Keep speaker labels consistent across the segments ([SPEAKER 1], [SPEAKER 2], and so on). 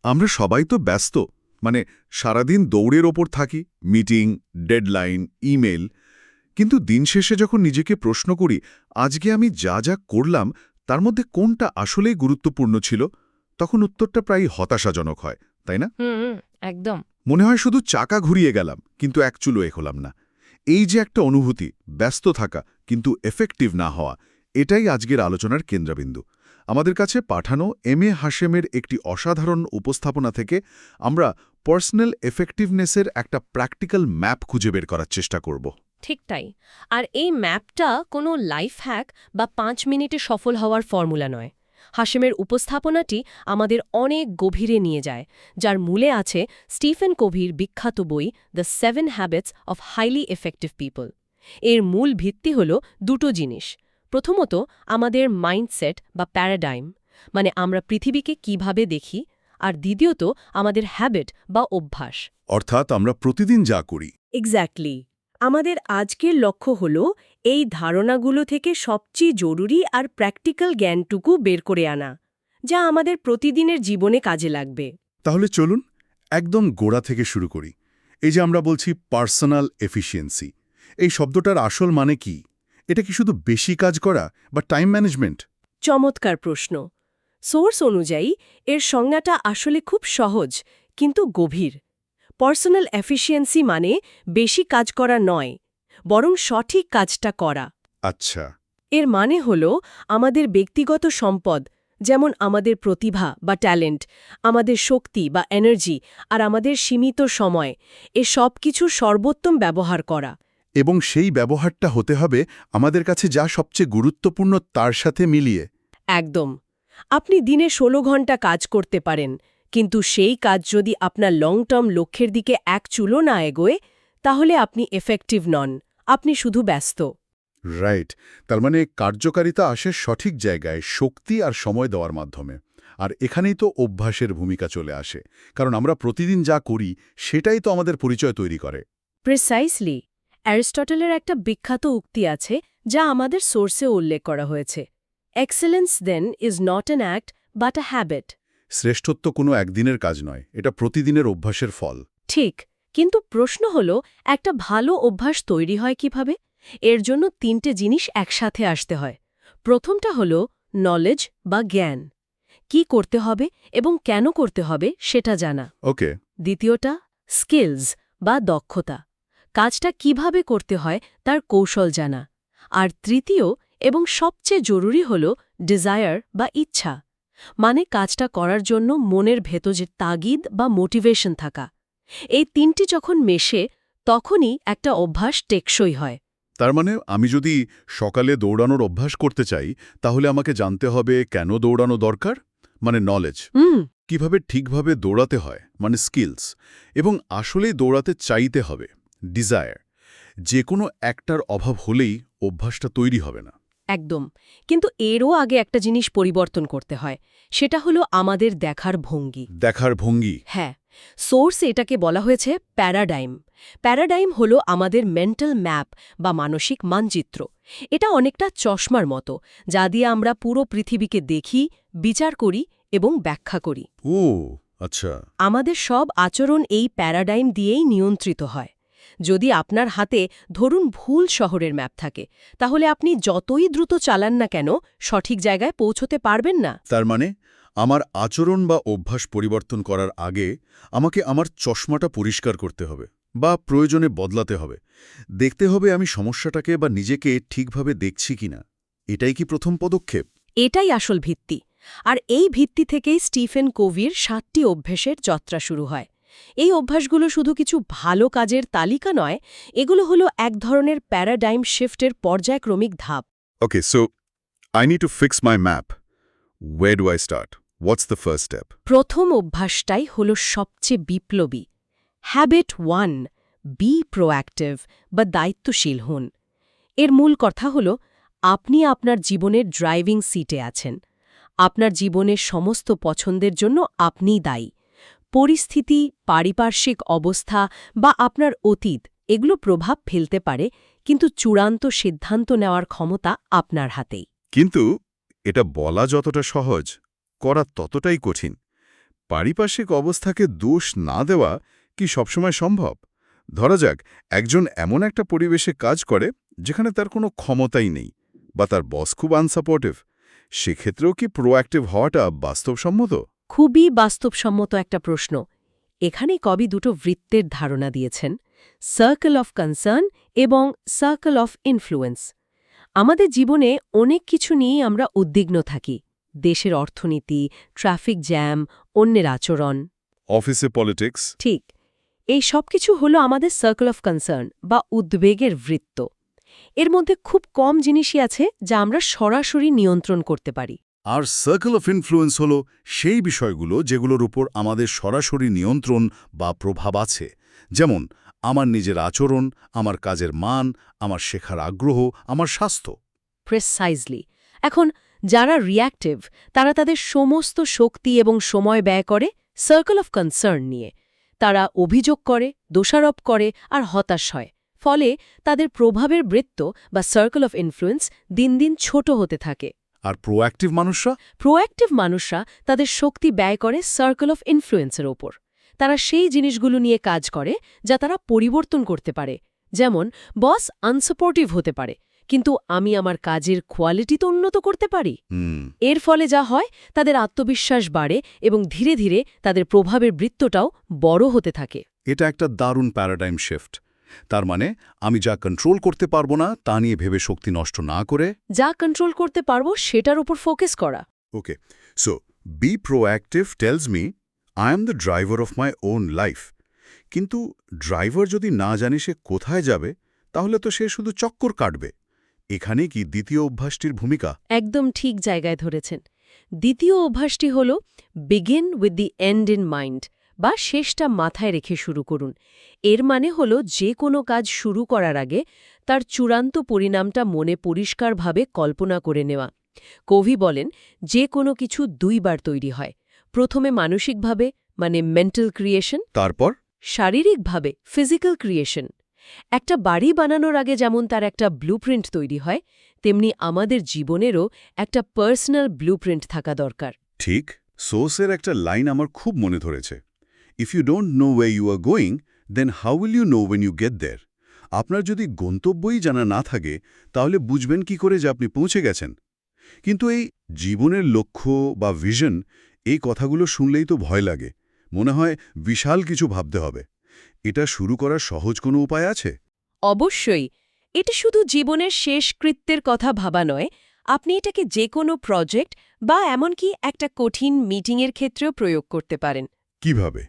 [SPEAKER 1] আমরা সবাই তো ব্যস্ত, মানে সারাদিন দৌড়ের ওপর থাকি, মিটিং, ডেডলাইন, ইমেল। কিন্তু দিন শেষে যখন নিজেকে প্রশ্ন করি আজকে আমি যা যা করলাম তার মধ্যে কোনটা আসলেই গুরুত্বপূর্ণ ছিল, তখন উত্তরটা প্রায় হতাশাজনক হয়, তাই না?
[SPEAKER 2] হুম, একদম।
[SPEAKER 1] মনে হয় শুধু চাকা ঘুরিয়ে গেলাম কিন্তু এক চুলো এগোলাম না। এই যে একটা অনুভূতি, ব্যস্ত থাকা কিন্তু এফেক্টিভ না হওয়া, এটাই আজকের আলোচনার কেন্দ্রবিন্দু। আমাদের কাছে পাঠানো এম এ হাশেমের একটি অসাধারণ উপস্থাপনা থেকে আমরা পার্সোনাল এফেক্টিভনেসের একটা প্র্যাকটিক্যাল ম্যাপ খুঁজে বের করার চেষ্টা করব।
[SPEAKER 2] ঠিক তাই। আর এই ম্যাপটা কোনো লাইফ হ্যাক বা 5 মিনিটে সফল হওয়ার ফর্মুলা নয়। হাশেমের উপস্থাপনাটি আমাদের অনেক গভীরে নিয়ে যায়, যার মূলে আছে স্টিফেন কোভির বিখ্যাত বই the 7 habits of highly effective people. এর মূল ভিত্তি হল দুটো জিনিস। প্রথমত, আমাদের মাইন্ডসেট বা প্যারাডাইম, মানে আমরা পৃথিবীকে কিভাবে দেখি, আর দ্বিতীয়ত আমাদের হ্যাবিট বা অভ্যাস।
[SPEAKER 1] অর্থাৎ আমরা প্রতিদিন যা করি।
[SPEAKER 3] এক্স্যাক্টলি। আমাদের আজকের লক্ষ্য হল এই ধারণাগুলো থেকে সবচেয়ে জরুরি আর প্র্যাকটিক্যাল জ্ঞানটুকু বের করে আনা, যা আমাদের প্রতিদিনের জীবনে কাজে লাগবে।
[SPEAKER 1] তাহলে চলুন একদম গোড়া থেকে শুরু করি। এই যে আমরা বলছি পার্সোনাল এফিসিয়েন্সি, এই শব্দটার আসল মানে কি? এটা কি শুধু বেশি কাজ করা বা টাইম ম্যানেজমেন্ট?
[SPEAKER 3] চমৎকার প্রশ্ন। সোর্স অনুযায়ী এর সংজ্ঞাটা আসলে খুব সহজ কিন্তু গভীর। পার্সোনাল এফিসিয়েন্সি মানে বেশি কাজ করা নয়, বরং সঠিক কাজটা করা।
[SPEAKER 1] আচ্ছা।
[SPEAKER 3] এর মানে হল আমাদের ব্যক্তিগত সম্পদ, যেমন আমাদের প্রতিভা বা ট্যালেন্ট, আমাদের শক্তি বা এনার্জি, আর আমাদের সীমিত সময়, এ সব কিছুর সর্বোত্তম ব্যবহার করা।
[SPEAKER 1] এবং সেই ব্যবহারটা হতে হবে আমাদের কাছে যা সবচেয়ে গুরুত্বপূর্ণ তার সাথে মিলিয়ে।
[SPEAKER 3] একদম। আপনি দিনে 16 ঘন্টা কাজ করতে পারেন, কিন্তু সেই কাজ যদি আপনার লং টার্ম লক্ষ্যের দিকে এক চুলো না এগোয়, তাহলে আপনি এফেক্টিভ নন, আপনি শুধু ব্যস্ত।
[SPEAKER 1] রাইট। তার মানে কার্যকারিতা আসে সঠিক জায়গায় শক্তি আর সময় দেওয়ার মাধ্যমে। আর এখানেই তো অভ্যাসের ভূমিকা চলে আসে, কারণ আমরা প্রতিদিন যা করি সেটাই তো আমাদের পরিচয় তৈরি করে।
[SPEAKER 3] প্রিসাইসলি। অ্যারিস্টটলের একটা বিখ্যাত উক্তি আছে যা আমাদের সোর্সে উল্লেখ করা হয়েছে। Excellence then is not an act but a habit.
[SPEAKER 1] শ্রেষ্ঠত্ব কোনো একদিনের কাজ নয়, এটা প্রতিদিনের অভ্যাসের ফল।
[SPEAKER 3] ঠিক, কিন্তু প্রশ্ন হল একটা ভালো অভ্যাস তৈরি হয় কিভাবে? এর জন্য 3টে জিনিস একসাথে আসতে হয়। প্রথমটা হল নলেজ বা জ্ঞান, কি করতে হবে এবং কেন করতে হবে সেটা জানা।
[SPEAKER 1] ওকে।
[SPEAKER 3] দ্বিতীয়টা স্কিলস বা দক্ষতা, কাজটা কিভাবে করতে হয় তার কৌশল জানা। আর তৃতীয় এবং সবচেয়ে জরুরি হল ডিজায়ার বা ইচ্ছা, মানে কাজটা করার জন্য মনের ভেতরে তাগিদ বা মোটিভেশন থাকা। এই 3টি যখন মেশে, তখনই একটা অভ্যাস টেকসই হয়।
[SPEAKER 1] তার মানে আমি যদি সকালে দৌড়ানোর অভ্যাস করতে চাই তাহলে আমাকে জানতে হবে কেন দৌড়ানো দরকার, মানে নলেজ। কিভাবে ঠিকভাবে দৌড়াতে হয়, মানে স্কিলস। এবং আসলেই দৌড়াতে চাইতে হবে, ডিজায়ার। যে কোনো একটার অভাব হলেই অভ্যাসটা তৈরি হবে না।
[SPEAKER 3] একদম। কিন্তু এরও আগে একটা জিনিস পরিবর্তন করতে হয়, সেটা হলো আমাদের দেখার ভঙ্গি।
[SPEAKER 1] দেখার ভঙ্গি।
[SPEAKER 3] হ্যাঁ, সোর্সে এটাকে বলা হয়েছে প্যারাডাইম। প্যারাডাইম হলো আমাদের মেন্টাল ম্যাপ বা মানসিক মানচিত্র। এটা অনেকটা চশমার মতো, যা দিয়ে আমরা পুরো পৃথিবীকে দেখি, বিচার করি এবং ব্যাখ্যা করি।
[SPEAKER 1] ও আচ্ছা।
[SPEAKER 3] আমাদের সব আচরণ এই প্যারাডাইম দিয়েই নিয়ন্ত্রিত হয়। যদি আপনার হাতে ধরুন ভুল শহরের ম্যাপ থাকে, তাহলে আপনি যতই দ্রুত চালান না কেন সঠিক জায়গায় পৌঁছতে পারবেন না।
[SPEAKER 1] তার মানে আমার আচরণ বা অভ্যাস পরিবর্তন করার আগে আমাকে আমার চশমাটা পরিষ্কার করতে হবে বা প্রয়োজনে বদলাতে হবে। দেখতে হবে আমি সমস্যাটাকে বা নিজেকে ঠিকভাবে দেখছি কিনা। এটাই কি প্রথম পদক্ষেপ?
[SPEAKER 3] এটাই আসল ভিত্তি। আর এই ভিত্তি থেকেই স্টিফেন কোভির 7টি অভ্যাসের যাত্রা শুরু হয়। এই অভ্যাসগুলো শুধু কিছু ভালো কাজের তালিকা নয়, এগুলো হলো এক ধরনের প্যারাডাইম শিফটের পর্যায়ক্রমিক ধাপ।
[SPEAKER 1] Okay, so I need to fix my map. Where do I start? What's the first step?
[SPEAKER 3] প্রথম অভ্যাসটাই হলো সবচেয়ে বিপ্লবী। হ্যাবিট 1, বি প্রোঅ্যাক্টিভ বা দায়িত্বশীল হন। এর মূল কথা হল আপনি আপনার জীবনের ড্রাইভিং সিটে আছেন। আপনার জীবনের সমস্ত পছন্দের জন্য আপনিই দায়ী। পরিস্থিতি, পারিপার্শ্বিক অবস্থা বা আপনার অতীত এগুলো প্রভাব ফেলতে পারে, কিন্তু চূড়ান্ত সিদ্ধান্ত নেওয়ার ক্ষমতা আপনার হাতেই।
[SPEAKER 1] কিন্তু এটা বলা যতটা সহজ, করা ততটাই কঠিন। পারিপার্শ্বিক অবস্থাকে দোষ না দেওয়া কি সবসময় সম্ভব? ধরা যাক একজন এমন একটা পরিবেশে কাজ করে যেখানে তার কোনো ক্ষমতাই নেই, বা তার বস খুব আনসাপোর্টিভ, সেক্ষেত্রেও কি প্রোঅ্যাক্টিভ হওয়াটা বাস্তবসম্মত?
[SPEAKER 3] খুবই বাস্তবসম্মত একটা প্রশ্ন। এখানেই কবি দুটো বৃত্তের ধারণা দিয়েছেন, সার্কেল অফ কনসার্ন এবং সার্কেল অফ ইনফ্লুয়েন্স। আমাদের জীবনে অনেক কিছু নিয়েই আমরা উদ্বিগ্ন থাকি। দেশের অর্থনীতি, ট্রাফিক জ্যাম, অন্যের আচরণ।
[SPEAKER 1] অফিসে পলিটিক্স।
[SPEAKER 3] ঠিক, এই সব কিছু হলো আমাদের সার্কেল অফ কনসার্ন বা উদ্বেগের বৃত্ত। এর মধ্যে খুব কম জিনিসই আছে যা আমরা সরাসরি নিয়ন্ত্রণ করতে পারি।
[SPEAKER 1] আর সার্কেল অফ ইনফ্লুয়েন্স হল সেই বিষয়গুলো যেগুলোর উপর আমাদের সরাসরি নিয়ন্ত্রণ বা প্রভাব আছে, যেমন আমার নিজের আচরণ, আমার কাজের মান, আমার শেখার আগ্রহ, আমার স্বাস্থ্য।
[SPEAKER 3] প্রেসাইজলি। এখন যারা রিঅ্যাক্টিভ, তারা তাদের সমস্ত শক্তি এবং সময় ব্যয় করে সার্কেল অফ কনসার্ন নিয়ে। তারা অভিযোগ করে, দোষারোপ করে আর হতাশ হয়। ফলে তাদের প্রভাবের বৃত্ত বা সার্কেল অফ ইনফ্লুয়েন্স দিন দিন ছোট হতে থাকে।
[SPEAKER 1] আর প্রোঅ্যাক্টিভ মানুষরা?
[SPEAKER 3] প্রোঅ্যাক্টিভ মানুষরা তাদের শক্তি ব্যয় করে সার্কেল অফ ইনফ্লুয়েন্সের ওপর। তারা সেই জিনিসগুলো নিয়ে কাজ করে যা তারা পরিবর্তন করতে পারে। যেমন বস আনসাপোর্টিভ হতে পারে, কিন্তু আমি আমার কাজের কোয়ালিটি তো উন্নত করতে পারি। এর ফলে যা হয়, তাদের আত্মবিশ্বাস বাড়ে এবং ধীরে ধীরে তাদের প্রভাবের বৃত্তটাও বড় হতে থাকে।
[SPEAKER 1] এটা একটা দারুণ প্যারাডাইম শিফট। তার মানে আমি যা কন্ট্রোল করতে পারবো না তা নিয়ে ভেবে শক্তি নষ্ট না করে
[SPEAKER 3] যা কন্ট্রোল করতে পারবো সেটার উপর ফোকাস করা।
[SPEAKER 1] Okay, so be proactive tells me I am the driver of my own life. কিন্তু ড্রাইভার যদি না জানে সে কোথায় যাবে, তাহলে তো সে শুধু চক্কর কাটবে। এখানে কি দ্বিতীয় অভ্যাসটির ভূমিকা?
[SPEAKER 3] একদম ঠিক জায়গায় ধরেছেন। দ্বিতীয় অভ্যাসটি হল begin with the end in mind, বা শেষটা মাথায় রেখে শুরু করুন। এর মানে হল যে কোনো কাজ শুরু করার আগে তার চূড়ান্ত পরিণামটা মনে পরিষ্কারভাবে কল্পনা করে নেওয়া। কবি বলেন, যে কোনো কিছু দুইবার তৈরি হয়। প্রথমে মানসিকভাবে, মানে মেন্টাল ক্রিয়েশন,
[SPEAKER 1] তারপর
[SPEAKER 3] শারীরিকভাবে ফিজিক্যাল ক্রিয়েশন। একটা বাড়ি বানানোর আগে যেমন তার একটা ব্লুপ্রিন্ট তৈরি হয়, তেমনি আমাদের জীবনেরও একটা পার্সোনাল ব্লুপ্রিন্ট থাকা দরকার।
[SPEAKER 1] ঠিক। সোসের একটা লাইন আমার খুব মনে ধরেছে, if you don't know where you are going, then how will you know when you get there. আপনার যদি গন্তব্যই জানা না থাকে, তাহলে বুঝবেন কি করে যে আপনি পৌঁছে গেছেন? কিন্তু এই জীবনের লক্ষ্য বা ভিশন, এই কথাগুলো শুনলেই তো ভয় লাগে। মনে হয় বিশাল কিছু ভাবতে হবে। এটা শুরু করার সহজ কোনো উপায় আছে?
[SPEAKER 3] অবশ্যই। এটা শুধু জীবনের শেষ কৃত্যের কথা ভাবা নয়, আপনি এটাকে যে কোনো প্রজেক্ট বা এমনকি একটা কঠিন মিটিংয়ের ক্ষেত্রেও প্রয়োগ করতে পারেন।
[SPEAKER 1] কিভাবে?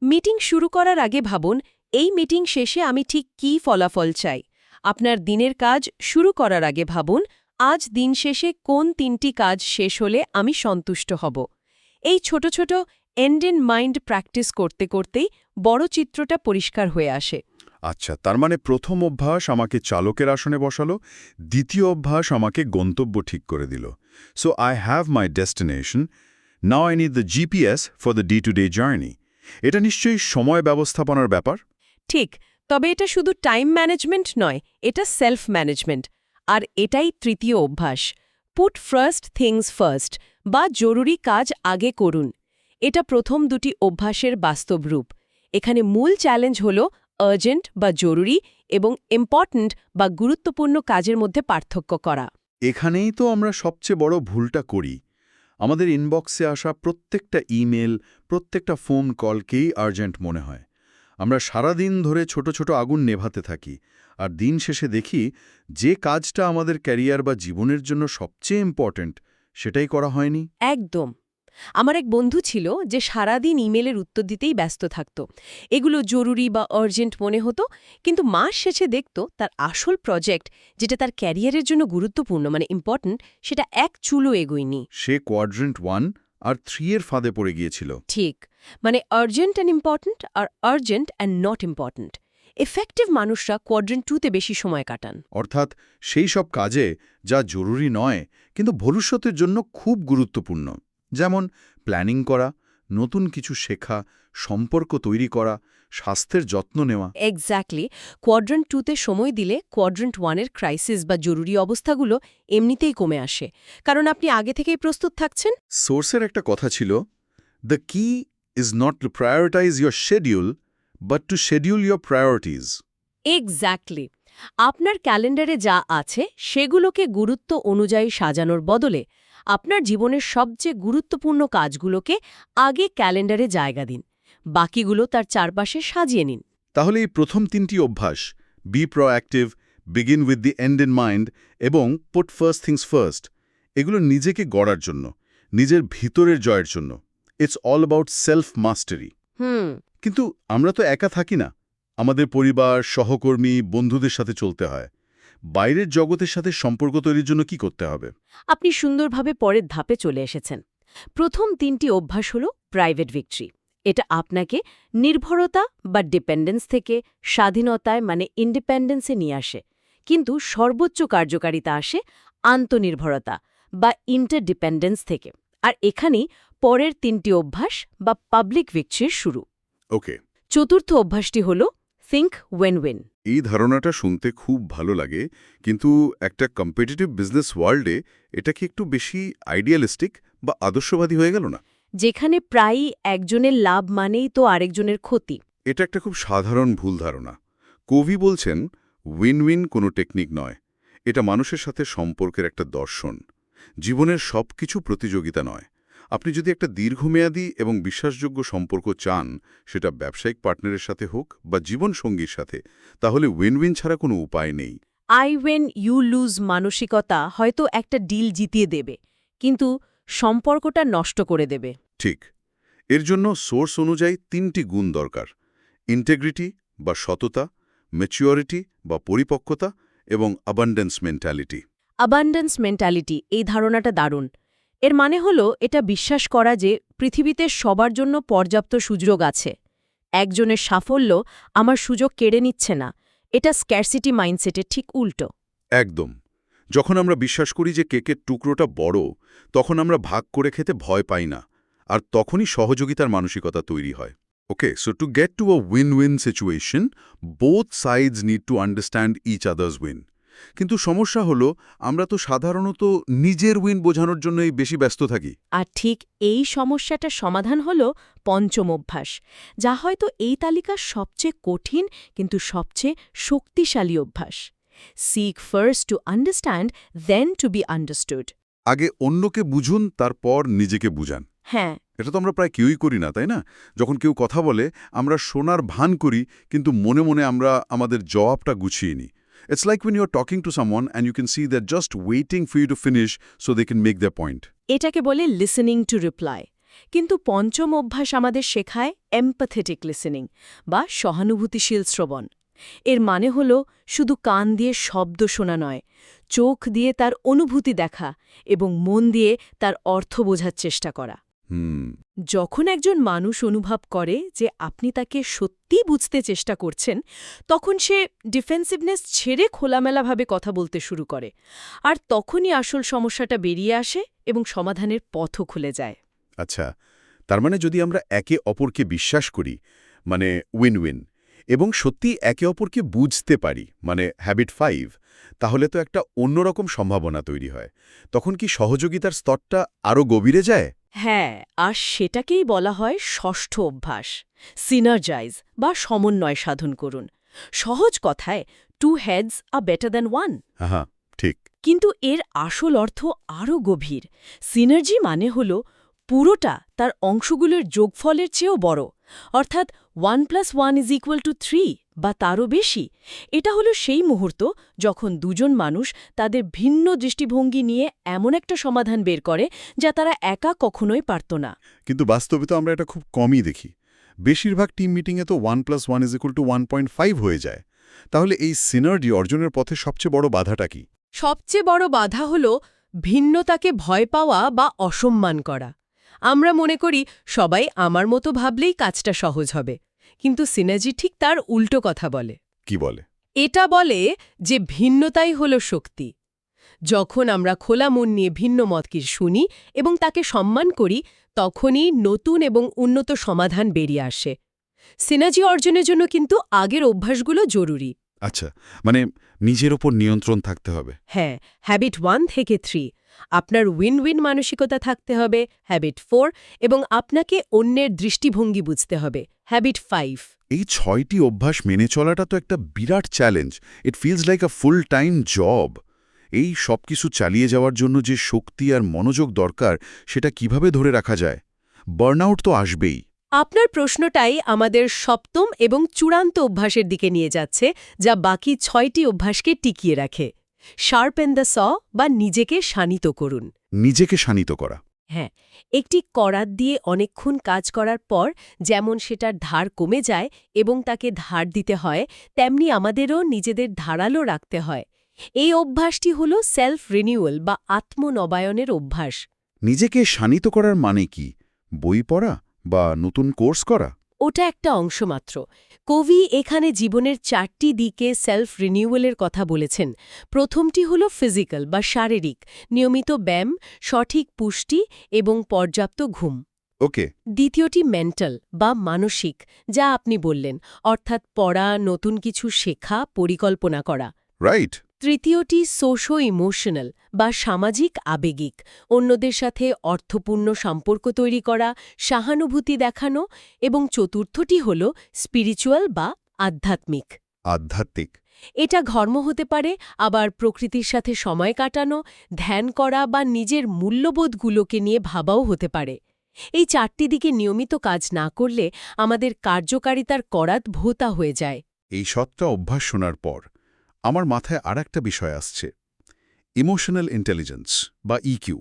[SPEAKER 3] মিটিং শুরু করার আগে ভাবুন, এই মিটিং শেষে আমি ঠিক কী ফলাফল চাই। আপনার দিনের কাজ শুরু করার আগে ভাবুন, আজ দিন শেষে কোন 3টি কাজ শেষ হলে আমি সন্তুষ্ট হব। এই ছোট ছোট এন্ড ইন মাইন্ড প্র্যাকটিস করতে করতেই বড় চিত্রটা পরিষ্কার হয়ে আসে।
[SPEAKER 1] আচ্ছা, তার মানে প্রথম অভ্যাস আমাকে চালকের আসনে বসালো, দ্বিতীয় অভ্যাস আমাকে গন্তব্য ঠিক করে দিল। So I have my destination, now I need the GPS for the day to day journey. এটা নিশ্চয়ই সময় ব্যবস্থাপনার ব্যাপার।
[SPEAKER 3] ঠিক, তবে এটা শুধু টাইম ম্যানেজমেন্ট নয়, এটা সেলফ ম্যানেজমেন্ট। আর এটাই তৃতীয় অভ্যাস, পুট ফার্স্ট থিংস ফার্স্ট, বা জরুরি কাজ আগে করুন। এটা প্রথম দুটি অভ্যাসের বাস্তব রূপ। এখানে মূল চ্যালেঞ্জ হল আর্জেন্ট বা জরুরি এবং ইম্পর্ট্যান্ট বা গুরুত্বপূর্ণ কাজের মধ্যে পার্থক্য করা।
[SPEAKER 1] এখানেই তো আমরা সবচেয়ে বড় ভুলটা করি। আমাদের ইনবক্সে আসা প্রত্যেকটা ইমেল, প্রত্যেকটা ফোন কলকেই আর্জেন্ট মনে হয়। আমরা সারাদিন ধরে ছোট ছোট আগুন নেভাতে থাকি, আর দিন শেষে দেখি যে কাজটা আমাদের ক্যারিয়ার বা জীবনের জন্য সবচেয়ে ইম্পর্ট্যান্ট, সেটাই করা হয়নি।
[SPEAKER 3] একদম। আমার এক বন্ধু ছিল যে সারাদিন ইমেলের উত্তর দিতেই ব্যস্ত থাকত। এগুলো জরুরি বা আর্জেন্ট মনে হতো, কিন্তু মাস শেষে দেখত তার আসল প্রজেক্ট, যেটা তার ক্যারিয়ারের জন্য গুরুত্বপূর্ণ, মানে ইম্পর্ট্যান্ট, সেটা এক চুলও এগোয়নি।
[SPEAKER 1] সে কোয়াড্রেন্ট 1 আর 3 এর ফাঁদে পড়ে গিয়েছিল।
[SPEAKER 3] ঠিক, মানে আর্জেন্ট অ্যান্ড ইম্পর্ট্যান্ট আর urgent and not important. Effective মানুষরা কোয়াড্রেন্ট 2তে বেশি সময় কাটান।
[SPEAKER 1] অর্থাৎ সেই সব কাজে যা জরুরি নয় কিন্তু ভবিষ্যতের জন্য খুব গুরুত্বপূর্ণ, যেমন প্ল্যানিং করা, নতুন কিছু শেখা, সম্পর্ক তৈরি করা, স্বাস্থ্যের যত্ন নেওয়া।
[SPEAKER 3] এক্স্যাক্টলি। কোয়াড্রেন্ট 2তে সময় দিলে কোয়াড্রেন্ট 1-এর ক্রাইসিস বা জরুরি অবস্থাগুলো এমনিতেই কমে আসে, কারণ আপনি আগে থেকেই প্রস্তুত থাকছেন।
[SPEAKER 1] সোর্সের একটা কথা ছিল, দ্য কি is not to prioritize your schedule, but to schedule your priorities.
[SPEAKER 3] Exactly. আপনার ক্যালেন্ডারে যা আছে সেগুলোকে গুরুত্ব অনুযায়ী সাজানোর বদলে আপনার জীবনের সবচেয়ে গুরুত্বপূর্ণ কাজগুলোকে আগে ক্যালেন্ডারে জায়গা দিন, বাকিগুলো তার চারপাশে সাজিয়ে নিন।
[SPEAKER 1] তাহলে এই প্রথম 3টি অভ্যাস, be proactive, begin with the end in mind এবং পুট ফার্স্ট থিংস ফার্স্ট, এগুলো নিজেকে গড়ার জন্য, নিজের ভিতরের জয়ের জন্য। ইটস অল অ্যাবাউট সেলফ মাস্টারি। কিন্তু আমরা তো একা থাকি না, আমাদের পরিবার, সহকর্মী, বন্ধুদের সাথে চলতে হয়। বাইরের জগতের সাথে সম্পর্ক তৈরির জন্য কি করতে হবে?
[SPEAKER 3] আপনি সুন্দরভাবে পরের ধাপে চলে এসেছেন। প্রথম 3টি অভ্যাস হল প্রাইভেট ভিক্টরি। এটা আপনাকে নির্ভরতা বা ডিপেন্ডেন্স থেকে স্বাধীনতায় মানে ইন্ডিপেন্ডেন্সে নিয়ে আসে, কিন্তু সর্বোচ্চ কার্যকারিতা আসে আন্তনির্ভরতা বা ইন্টারডিপেন্ডেন্স থেকে। আর এখানেই পরের 3টি অভ্যাস বা পাবলিক ভিক্টরির শুরু।
[SPEAKER 1] ওকে,
[SPEAKER 3] চতুর্থ অভ্যাসটি হল থিঙ্ক ওয়েন ওয়েন।
[SPEAKER 1] এই ধারণাটা শুনতে খুব ভালো লাগে, কিন্তু একটা কম্পিটিটিভ বিজনেস ওয়ার্ল্ডে এটা কি একটু বেশি আইডিয়ালিস্টিক বা আদর্শবাদী হয়ে গেল না?
[SPEAKER 3] যেখানে প্রায়ই একজনের লাভ মানেই তো আরেকজনের ক্ষতি।
[SPEAKER 1] এটা একটা খুব সাধারণ ভুল ধারণা। কবি বলছেন, উইন উইন কোনো টেকনিক নয়, এটা মানুষের সাথে সম্পর্কের একটা দর্শন। জীবনের সবকিছু প্রতিযোগিতা নয়। আপনি যদি একটা দীর্ঘমেয়াদী এবং বিশ্বাসযোগ্য সম্পর্ক চান, সেটা ব্যবসায়িক পার্টনারের সাথে হোক বা জীবনসঙ্গীর সাথে, তাহলে উইন উইন ছাড়া কোনো উপায় নেই।
[SPEAKER 3] আই ওয়েন ইউ লুজ মানসিকতা হয়তো একটা ডিল জিতিয়ে দেবে, কিন্তু সম্পর্কটা নষ্ট করে দেবে।
[SPEAKER 1] ঠিক। এর জন্য সোর্স অনুযায়ী 3টি গুণ দরকার: ইন্টেগ্রিটি বা সততা, ম্যাচিউরিটি বা পরিপক্কতা এবং অ্যাবান্ডেন্স মেন্টালিটি।
[SPEAKER 3] অ্যাবান্ডেন্স মেন্টালিটি, এই ধারণাটা দারুণ। এর মানে হলো এটা বিশ্বাস করা যে পৃথিবীতে সবার জন্য পর্যাপ্ত সুযোগ আছে। একজনের সাফল্য আমার সুযোগ কেড়ে নিচ্ছে না, এটা স্ক্যারসিটি মাইন্ডসেটের ঠিক উল্টো।
[SPEAKER 1] একদম। যখন আমরা বিশ্বাস করি যে কেকের টুকরোটা বড়, তখন আমরা ভাগ করে খেতে ভয় পাই না, আর তখনই সহযোগিতার মানসিকতা তৈরি হয়। Okay, so to get to a win win situation, both sides need to understand each other's win. কিন্তু সমস্যা হলো, আমরা তো সাধারণত নিজের উইন বোঝানোর জন্যই বেশি ব্যস্ত থাকি।
[SPEAKER 3] আর ঠিক এই সমস্যাটার সমাধান হল পঞ্চম অভ্যাস, যা হয়তো এই তালিকার সবচেয়ে কঠিন কিন্তু সবচেয়ে শক্তিশালী অভ্যাস। Seek first to understand, then to be understood.
[SPEAKER 1] আগে অন্যকে বুঝুন, তারপর নিজেকে বুঝান।
[SPEAKER 3] হ্যাঁ,
[SPEAKER 1] এটা তো আমরা প্রায় কেউই করি না, তাই না? যখন কেউ কথা বলে, আমরা শোনার ভান করি, কিন্তু মনে মনে আমরা আমাদের জবাবটা গুছিয়ে নিই। It's like when you're talking to someone and you can see they're just waiting for you to finish so they can make their point.
[SPEAKER 3] এটাকে বলে লিসেনিং টু রিপ্লাই। কিন্তু পঞ্চম অভ্যাস আমাদের শেখায় এমপ্যাথেটিক লিসেনিং বা সহানুভূতিশীল শ্রবণ। এর মানে হল শুধু কান দিয়ে শব্দ শোনা নয়, চোখ দিয়ে তার অনুভূতি দেখা এবং মন দিয়ে তার অর্থ বোঝার চেষ্টা করা। যখন একজন মানুষ অনুভব করে যে আপনি তাকে সত্যিই বুঝতে চেষ্টা করছেন, তখন সে ডিফেন্সিভনেস ছেড়ে খোলামেলাভাবে কথা বলতে শুরু করে, আর তখনই আসল সমস্যাটা বেরিয়ে আসে এবং সমাধানের পথও খুলে যায়।
[SPEAKER 1] আচ্ছা, তার মানে যদি আমরা একে অপরকে বিশ্বাস করি, মানে উইন উইন, এবং সত্যি একে অপরকে বুঝতে পারি, মানে হ্যাবিট 5, তাহলে তো একটা অন্যরকম সম্ভাবনা তৈরি হয়। তখন কি সহযোগিতার স্তরটা আরও গভীরে যায়?
[SPEAKER 3] হ্যাঁ, আর সেটাকেই বলা হয় ষষ্ঠ অভ্যাস, সিনার্জাইজ বা সমন্বয় সাধন করুন। সহজ কথায়, 2 heads are better than 1।
[SPEAKER 1] হ্যাঁ, ঠিক।
[SPEAKER 3] কিন্তু এর আসল অর্থ আরও গভীর। সিনার্জি মানে হল পুরোটা তার অংশগুলোর যোগফলের চেয়েও বড়, অর্থাৎ 1 + 1 = 3 বা তারও বেশি। এটা হলো সেই মুহূর্ত যখন দুজন মানুষ তাদের ভিন্ন দৃষ্টিভঙ্গি নিয়ে এমন একটা সমাধান বের করে যা তারা একা কখনোই পারত না।
[SPEAKER 1] কিন্তু বাস্তবে তো আমরা এটা খুব কমই দেখি। বেশিরভাগ টিম মিটিংয়ে তো 1 + 1 = 1.5 হয়ে যায়। তাহলে এই সিনার্জি অর্জনের পথে সবচেয়ে বড় বাধাটা কি?
[SPEAKER 2] সবচেয়ে বড় বাধা হল ভিন্নতাকে ভয় পাওয়া বা অসম্মান করা। আমরা মনে করি সবাই আমার মতো ভাবলেই কাজটা সহজ হবে, কিন্তু সিনার্জি ঠিক তার উল্টো কথা বলে।
[SPEAKER 1] কি বলে?
[SPEAKER 2] এটা বলে যে ভিন্নতাই হল শক্তি। যখন আমরা খোলা মন নিয়ে ভিন্ন মতকে শুনি এবং তাকে সম্মান করি, তখনই নতুন এবং উন্নত সমাধান বেরিয়ে আসে। সিনার্জি অর্জনের জন্য কিন্তু আগের অভ্যাসগুলো জরুরি।
[SPEAKER 1] আচ্ছা, মানে নিজের ওপর নিয়ন্ত্রণ থাকতে হবে।
[SPEAKER 2] হ্যাঁ, হ্যাবিট 1 থেকে 3,
[SPEAKER 3] আপনার উইন উইন মানসিকতা থাকতে হবে হ্যাবিট 4 এবং আপনাকে অন্যের দৃষ্টিভঙ্গি বুঝতে হবে হ্যাবিট 5।
[SPEAKER 1] এই 6টি অভ্যাস মেনে চলাটা তো একটা বিরাট challenge. It feels like a full time job. এই সব কিছু চালিয়ে যাওয়ার জন্য যে শক্তি আর মনোযোগ দরকার সেটা কিভাবে ধরে রাখা যায়? বার্নআউট তো আসবেই।
[SPEAKER 3] আপনার প্রশ্নটাই আমাদের সপ্তম এবং চূড়ান্ত অভ্যাসের দিকে নিয়ে যাচ্ছে, যা বাকি 6টি অভ্যাসকে টিকিয়ে রাখে। শার্পেন দ্য স বা নিজেকে শানিত করুন।
[SPEAKER 1] নিজেকে শানিত করা।
[SPEAKER 3] হ্যাঁ, একটি করাত দিয়ে অনেকক্ষণ কাজ করার পর যেমন সেটার ধার কমে যায় এবং তাকে ধার দিতে হয়, তেমনি আমাদেরও নিজেদের ধারালো রাখতে হয়। এই অভ্যাসটি হল সেলফ রিনিউয়াল বা আত্মনবায়নের অভ্যাস।
[SPEAKER 1] নিজেকে শানিত করার মানে কি? বই পড়া বা নতুন কোর্স করা?
[SPEAKER 3] ওটা একটা অংশ মাত্র। কবি এখানে জীবনের 4টি দিকে সেলফ রিনিউয়ালের কথা বলেছেন। প্রথমটি হল ফিজিক্যাল বা শারীরিক, নিয়মিত ব্যায়াম, সঠিক পুষ্টি এবং পর্যাপ্ত ঘুম।
[SPEAKER 1] ওকে।
[SPEAKER 3] দ্বিতীয়টি মেন্টাল বা মানসিক, যা আপনি বললেন, অর্থাৎ পড়া, নতুন কিছু শেখা, পরিকল্পনা করা।
[SPEAKER 1] রাইট।
[SPEAKER 3] তৃতীয়টি সোশো ইমোশনাল বা সামাজিক আবেগিক, অন্যদের সাথে অর্থপূর্ণ সম্পর্ক তৈরি করা, সহানুভূতি দেখানো। এবং চতুর্থটি হল স্পিরিচুয়াল বা আধ্যাত্মিক।
[SPEAKER 1] আধ্যাত্মিক।
[SPEAKER 3] এটা ধর্ম হতে পারে, আবার প্রকৃতির সাথে সময় কাটানো, ধ্যান করা বা নিজের মূল্যবোধগুলোকে নিয়ে ভাবাও হতে পারে। এই 4টি দিকে নিয়মিত কাজ না করলে আমাদের কার্যকারিতার করাত ভোঁতা হয়ে যায়।
[SPEAKER 1] এই 7টা অভ্যাস শোনার পর আমার মাথায় আর একটা বিষয় আসছে, ইমোশনাল ইন্টেলিজেন্স বা ইকিউ।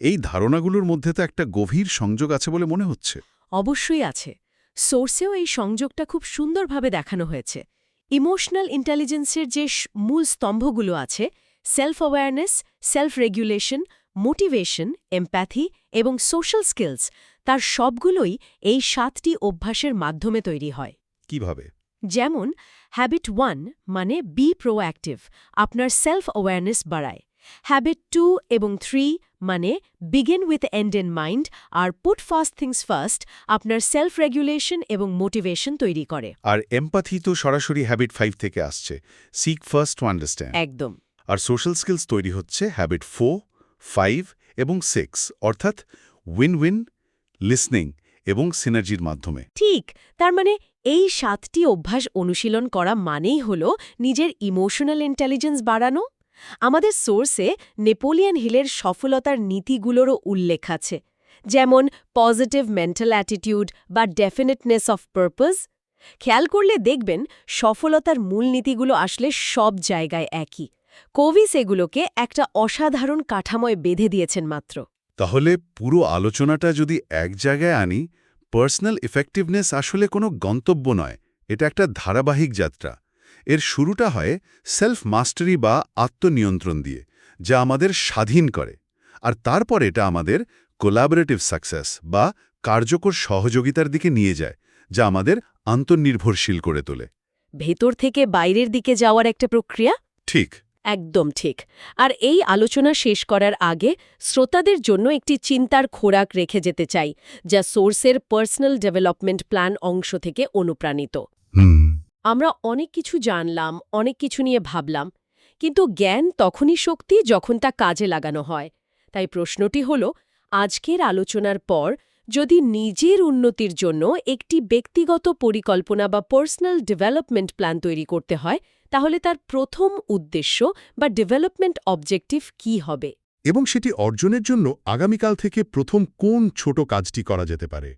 [SPEAKER 1] এই ধারণাগুলোর মধ্যে তো একটা গভীর সংযোগ আছে বলে মনে হচ্ছে।
[SPEAKER 3] অবশ্যই আছে। সোর্সেও এই সংযোগটা খুব সুন্দরভাবে দেখানো হয়েছে। ইমোশনাল ইন্টেলিজেন্সের যে মূল স্তম্ভগুলো আছে, self awareness, self regulation, motivation, empathy এবং সোশ্যাল স্কিলস, তার সবগুলোই এই 7টি অভ্যাসের মাধ্যমে তৈরি হয়।
[SPEAKER 1] কিভাবে?
[SPEAKER 3] যেমন হ্যাবিট 1 মানে বি প্রোঅ্যাক্টিভ, আপনার সেলফ অ্যাওয়ারনেস বাড়ায়। হ্যাবিট 2 এবং 3 মানে begin with end in mind আর পুট ফার্স্ট থিংস ফার্স্ট, আপনার সেলফ রেগুলেশন এবং মোটিভেশন তৈরি করে।
[SPEAKER 1] আর এমপ্যাথি তো সরাসরি হ্যাবিট 5 থেকে আসছে, সিক ফার্স্ট টু আন্ডারস্ট্যান্ড।
[SPEAKER 3] একদম।
[SPEAKER 1] আর সোশ্যাল স্কিলস তৈরি হচ্ছে হ্যাবিট 4, 5 এবং 6, অর্থাৎ উইন উইন, লিসনিং এবং সিনার্জির মাধ্যমে।
[SPEAKER 3] ঠিক, তার মানে এই 7টি অভ্যাস অনুশীলন করা মানেই হল নিজের ইমোশনাল ইন্টেলিজেন্স বাড়ানো। আমাদের সোর্সে নেপোলিয়ন হিলের সফলতার নীতিগুলোরও উল্লেখ আছে, যেমন পজিটিভ মেন্টাল অ্যাটিটিউড বা ডেফিনিটনেস অফ পারপাস। খেয়াল করলে দেখবেন সফলতার মূলনীতিগুলো আসলে সব জায়গায় একই। কবি সেগুলোকে একটা অসাধারণ কাঠামোয় বেঁধে দিয়েছেন মাত্র।
[SPEAKER 1] তাহলে পুরো আলোচনাটা যদি এক জায়গায় আনি, পার্সোনাল ইফেক্টিভনেস আসলে কোনো গন্তব্য নয়, এটা একটা ধারাবাহিক যাত্রা। এর শুরুটা হয় সেলফ মাস্টারি বা আত্মনিয়ন্ত্রণ দিয়ে, যা আমাদের স্বাধীন করে। আর তারপর এটা আমাদের কোলাবোরেটিভ সাকসেস বা কার্যকর সহযোগিতার দিকে নিয়ে যায়, যা আমাদের আত্মনির্ভরশীল করে তোলে।
[SPEAKER 3] ভেতর থেকে বাইরের দিকে যাওয়ার একটা প্রক্রিয়া।
[SPEAKER 1] ঠিক।
[SPEAKER 3] একদম ঠিক। আর এই আলোচনা শেষ করার আগে শ্রোতাদের জন্য একটি চিন্তার খোরাক রেখে যেতে চাই, যা সোর্সের পার্সোনাল ডেভেলপমেন্ট প্ল্যান অংশ থেকে অনুপ্রাণিত। আমরা অনেক কিছু জানলাম, অনেক কিছু নিয়ে ভাবলাম, কিন্তু জ্ঞান তখনই শক্তি যখন তা কাজে লাগানো হয়। তাই প্রশ্নটি হল, আজকের আলোচনার পর যদি নিজের উন্নতির জন্য একটি ব্যক্তিগত পরিকল্পনা বা পার্সোনাল ডেভেলপমেন্ট প্ল্যান তৈরি করতে হয়, তাহলে তার প্রথম উদ্দেশ্য বা ডেভেলপমেন্ট অবজেক্টিভ কী হবে?
[SPEAKER 4] এবং সেটি অর্জনের জন্য আগামীকাল থেকে প্রথম কোন ছোট কাজটি করা যেতে পারে?